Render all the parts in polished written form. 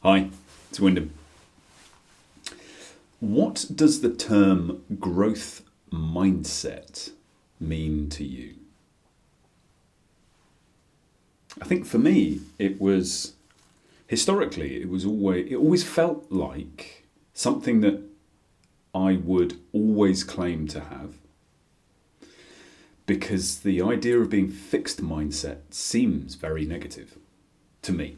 Hi, it's Wyndham. What does the term growth mindset mean to you? I think for me, it always felt like something that I would always claim to have, because the idea of being fixed mindset seems very negative to me.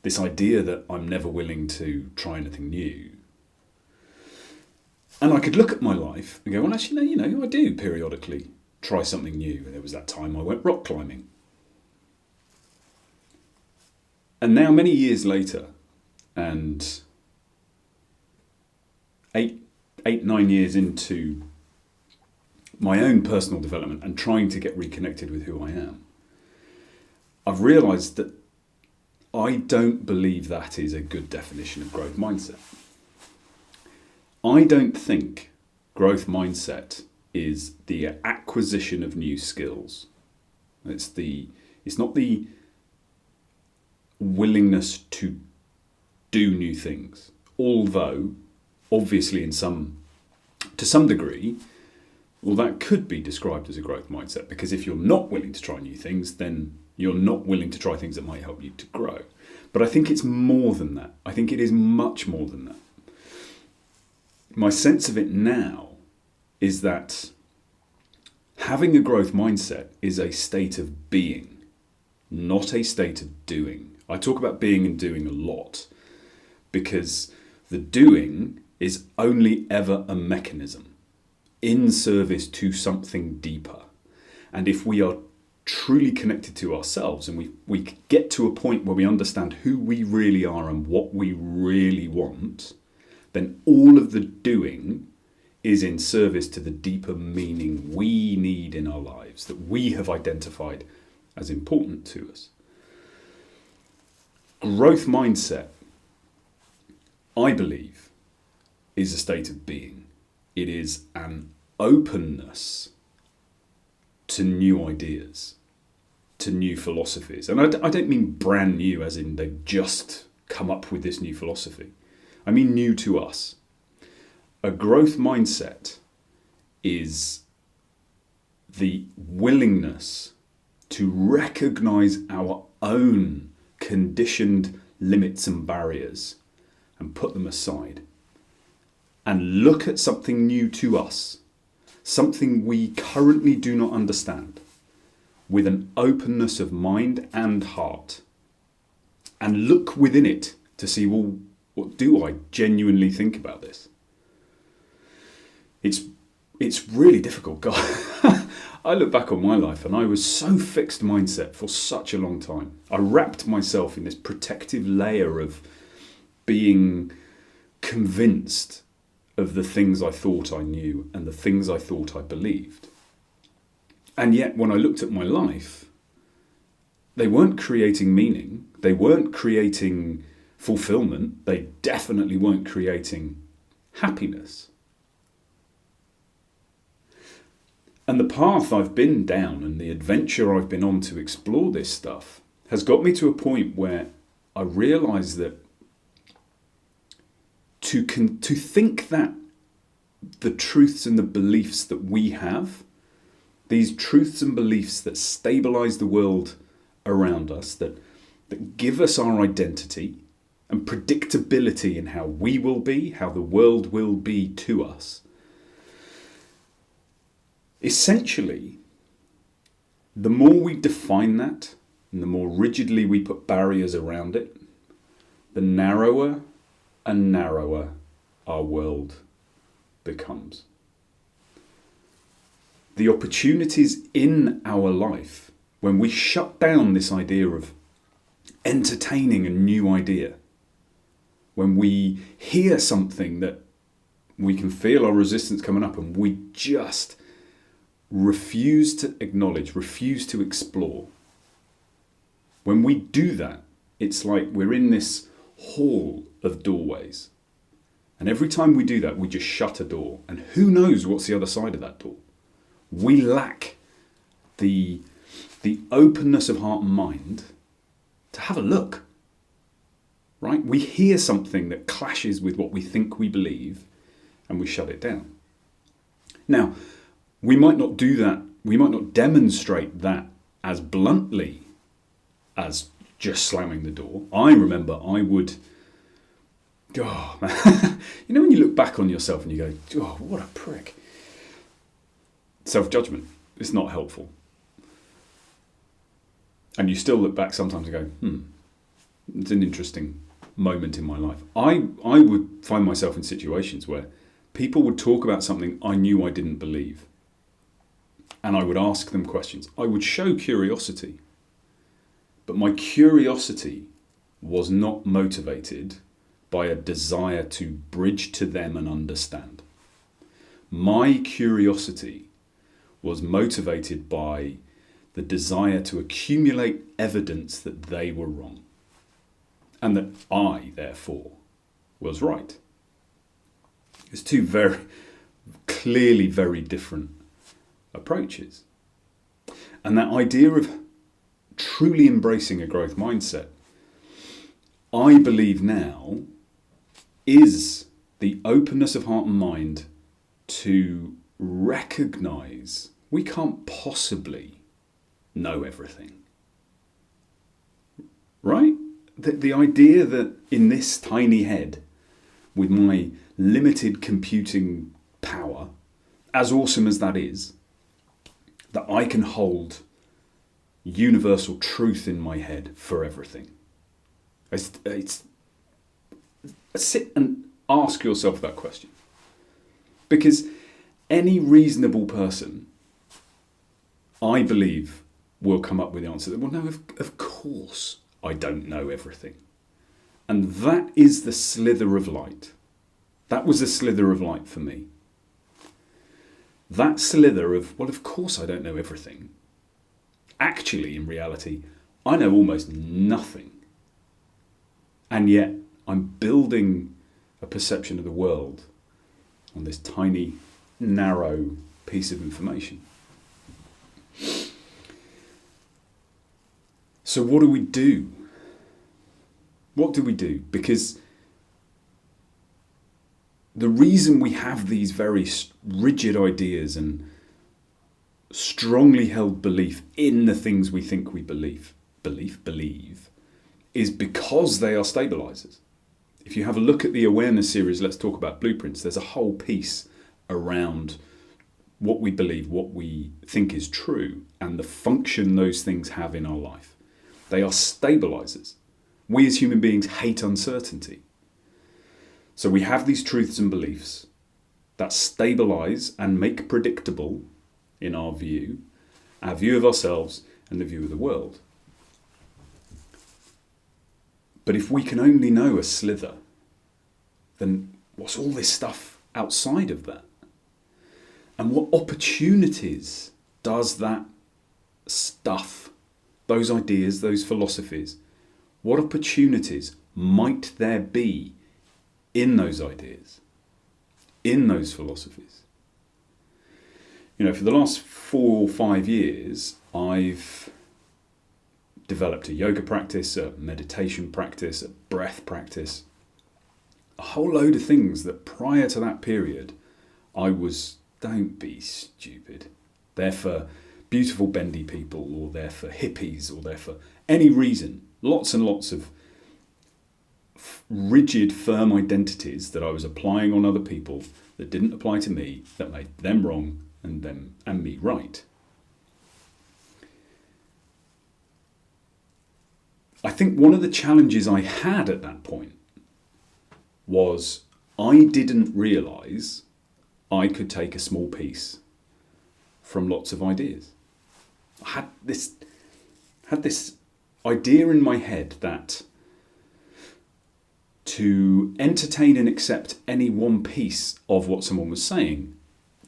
This idea that I'm never willing to try anything new. And I could look at my life and go, well, actually, no, I do periodically try something new. And there was that time I went rock climbing. And now, many years later, and 9 years into my own personal development and trying to get reconnected with who I am, I've realised that I don't believe that is a good definition of growth mindset. I don't think growth mindset is the acquisition of new skills. It's not the willingness to do new things. Although, obviously, to some degree, well, that could be described as a growth mindset, because if you're not willing to try new things, then you're not willing to try things that might help you to grow. But I think it's more than that. I think it is much more than that. My sense of it now is that having a growth mindset is a state of being, not a state of doing. I talk about being and doing a lot because the doing is only ever a mechanism in service to something deeper. And if we are truly connected to ourselves and we get to a point where we understand who we really are and what we really want, then all of the doing is in service to the deeper meaning we need in our lives that we have identified as important to us. Growth mindset, I believe, is a state of being. It is an openness to new ideas, to new philosophies. And I don't mean brand new as in they've just come up with this new philosophy. I mean new to us. A growth mindset is the willingness to recognize our own conditioned limits and barriers and put them aside and look at something new to us, something we currently do not understand, with an openness of mind and heart, and look within it to see, well, what do I genuinely think about this? It's really difficult, God. I look back on my life and I was so fixed mindset for such a long time. I wrapped myself in this protective layer of being convinced of the things I thought I knew and the things I thought I believed. And yet when I looked at my life, they weren't creating meaning. They weren't creating fulfillment. They definitely weren't creating happiness. And the path I've been down and the adventure I've been on to explore this stuff has got me to a point where I realise that to think that the truths and the beliefs that we have, these truths and beliefs that stabilise the world around us, that give us our identity and predictability in how we will be, how the world will be to us, essentially, the more we define that and the more rigidly we put barriers around it, the narrower and narrower our world becomes. The opportunities in our life, when we shut down this idea of entertaining a new idea, when we hear something that we can feel our resistance coming up and we just refuse to acknowledge, refuse to explore. When we do that, it's like we're in this hall of doorways. And every time we do that, we just shut a door. And who knows what's the other side of that door? We lack the openness of heart and mind to have a look. right? We hear something that clashes with what we think we believe and we shut it down. Now, we might not do that, we might not demonstrate that as bluntly as just slamming the door. I remember I would, oh, man. You know when you look back on yourself and you go, oh, what a prick. Self-judgment, it's not helpful. And you still look back sometimes and go, it's an interesting moment in my life. I would find myself in situations where people would talk about something I knew I didn't believe. And I would ask them questions. I would show curiosity. But my curiosity was not motivated by a desire to bridge to them and understand. My curiosity was motivated by the desire to accumulate evidence that they were wrong. And that I, therefore, was right. It's two very clearly very different approaches. And that idea of truly embracing a growth mindset, I believe now, is the openness of heart and mind to recognize we can't possibly know everything. Right? The idea that in this tiny head, with my limited computing power, as awesome as that is, that I can hold universal truth in my head for everything. It's sit and ask yourself that question. Because any reasonable person, I believe, will come up with the answer that, well, no, of course I don't know everything. And that is the slither of light. That was a slither of light for me. That slither of, well, of course I don't know everything. Actually, in reality, I know almost nothing. And yet, I'm building a perception of the world on this tiny, narrow piece of information. So what do we do? What do we do? Because the reason we have these very rigid ideas and strongly held belief in the things we think we believe, is because they are stabilizers. If you have a look at the awareness series, Let's Talk About Blueprints, there's a whole piece around what we believe, what we think is true, and the function those things have in our life. They are stabilizers. We as human beings hate uncertainty. So we have these truths and beliefs that stabilize and make predictable, in our view of ourselves and the view of the world. But if we can only know a slither, then what's all this stuff outside of that? And what opportunities does that stuff, those ideas, those philosophies, what opportunities might there be in those ideas, in those philosophies? You know, for the last 4 or 5 years, I've developed a yoga practice, a meditation practice, a breath practice, a whole load of things that prior to that period, I was, don't be stupid. They're for beautiful bendy people, or they're for hippies, or they're for any reason. Lots and lots of rigid, firm identities that I was applying on other people that didn't apply to me, that made them wrong and me right. I think one of the challenges I had at that point was I didn't realise I could take a small piece from lots of ideas. I had this idea in my head that to entertain and accept any one piece of what someone was saying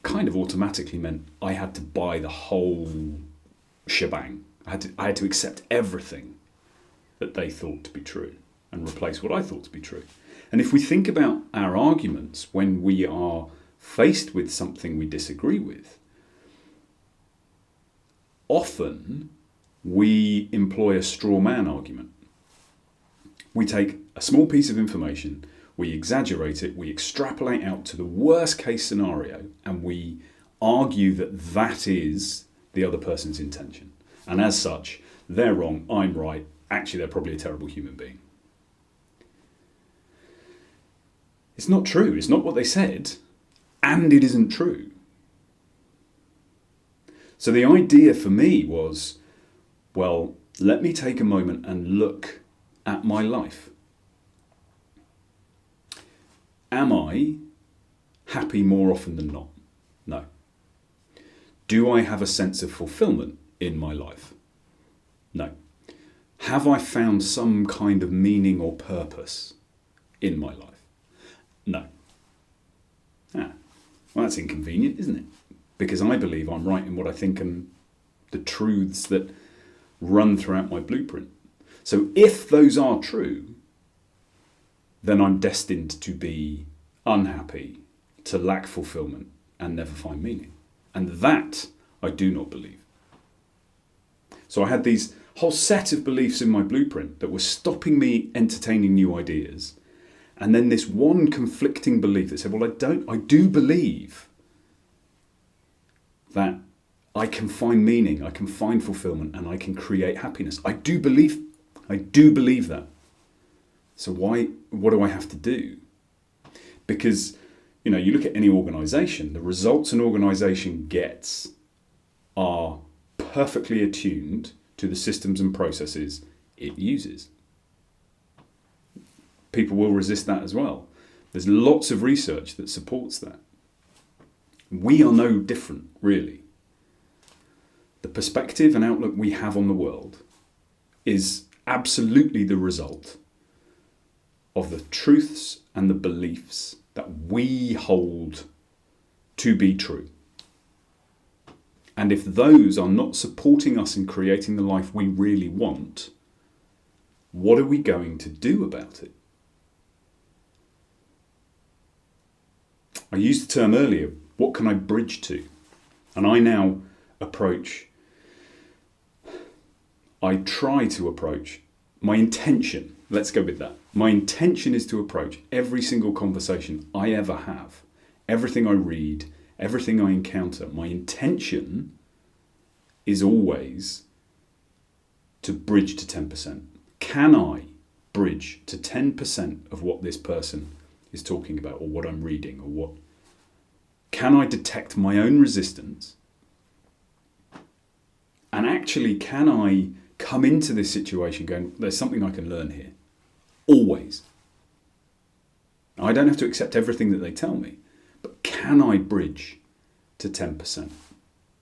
kind of automatically meant I had to buy the whole shebang. I had to accept everything that they thought to be true and replace what I thought to be true. And if we think about our arguments when we are faced with something we disagree with, often we employ a straw man argument. We take a small piece of information, we exaggerate it, we extrapolate out to the worst case scenario, and we argue that that is the other person's intention. And as such, they're wrong, I'm right, actually they're probably a terrible human being. It's not true, it's not what they said, and it isn't true. So the idea for me was, well, let me take a moment and look at my life. Am I happy more often than not? No. Do I have a sense of fulfillment in my life? No. Have I found some kind of meaning or purpose in my life? No. Well, that's inconvenient, isn't it? Because I believe I'm right in what I think and the truths that run throughout my blueprint. So if those are true, then I'm destined to be unhappy, to lack fulfillment, and never find meaning. And that I do not believe. So I had these whole set of beliefs in my blueprint that were stopping me entertaining new ideas. And then this one conflicting belief that said, well, I do believe that I can find meaning, I can find fulfillment, and I can create happiness. I do believe that. So what do I have to do? Because, you look at any organisation, the results an organisation gets are perfectly attuned to the systems and processes it uses. People will resist that as well. There's lots of research that supports that. We are no different, really. The perspective and outlook we have on the world is absolutely the result of the truths and the beliefs that we hold to be true. And if those are not supporting us in creating the life we really want, what are we going to do about it? I used the term earlier, what can I bridge to? And I now try to approach, my intention, let's go with that. My intention is to approach every single conversation I ever have, everything I read, everything I encounter. My intention is always to bridge to 10%. Can I bridge to 10% of what this person is talking about, or what I'm reading, or what? Can I detect my own resistance? And actually, can I come into this situation going, there's something I can learn here? Always. I don't have to accept everything that they tell me, but can I bridge to 10%?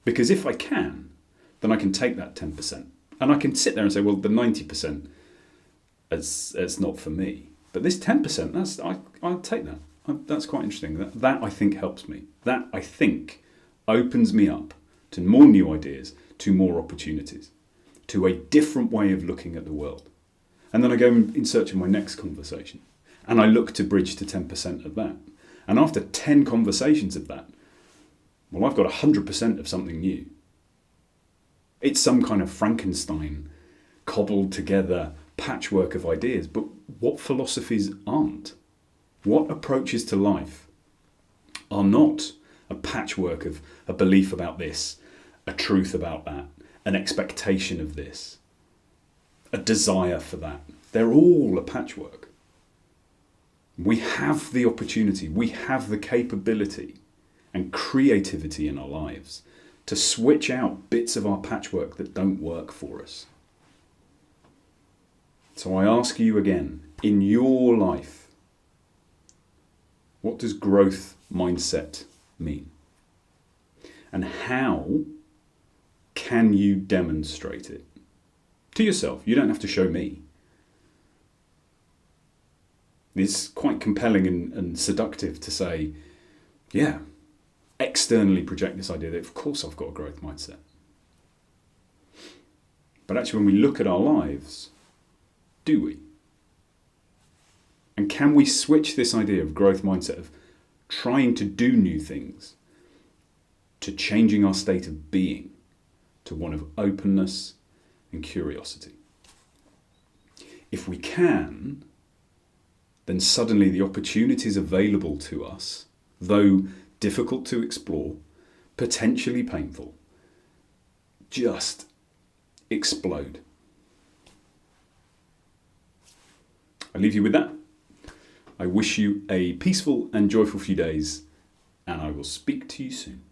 Because if I can, then I can take that 10%. And I can sit there and say, well, the 90%, it's not for me. But this 10%, I'll take that. That's quite interesting. That I think helps me. That I think opens me up to more new ideas, to more opportunities, to a different way of looking at the world. And then I go in search of my next conversation. And I look to bridge to 10% of that. And after 10 conversations of that, well, I've got 100% of something new. It's some kind of Frankenstein cobbled together patchwork of ideas. But what philosophies aren't? What approaches to life are not a patchwork of a belief about this, a truth about that, an expectation of this, a desire for that? They're all a patchwork. We have the opportunity, we have the capability and creativity in our lives to switch out bits of our patchwork that don't work for us. So I ask you again, in your life, what does growth mindset mean? And how can you demonstrate it? To yourself. You don't have to show me. It's quite compelling and seductive to say, yeah, externally project this idea that of course I've got a growth mindset. But actually when we look at our lives, do we? And can we switch this idea of growth mindset, of trying to do new things, to changing our state of being to one of openness and curiosity? if we can, then suddenly the opportunities available to us, though difficult to explore, potentially painful, just explode. I leave you with that. I wish you a peaceful and joyful few days, and I will speak to you soon.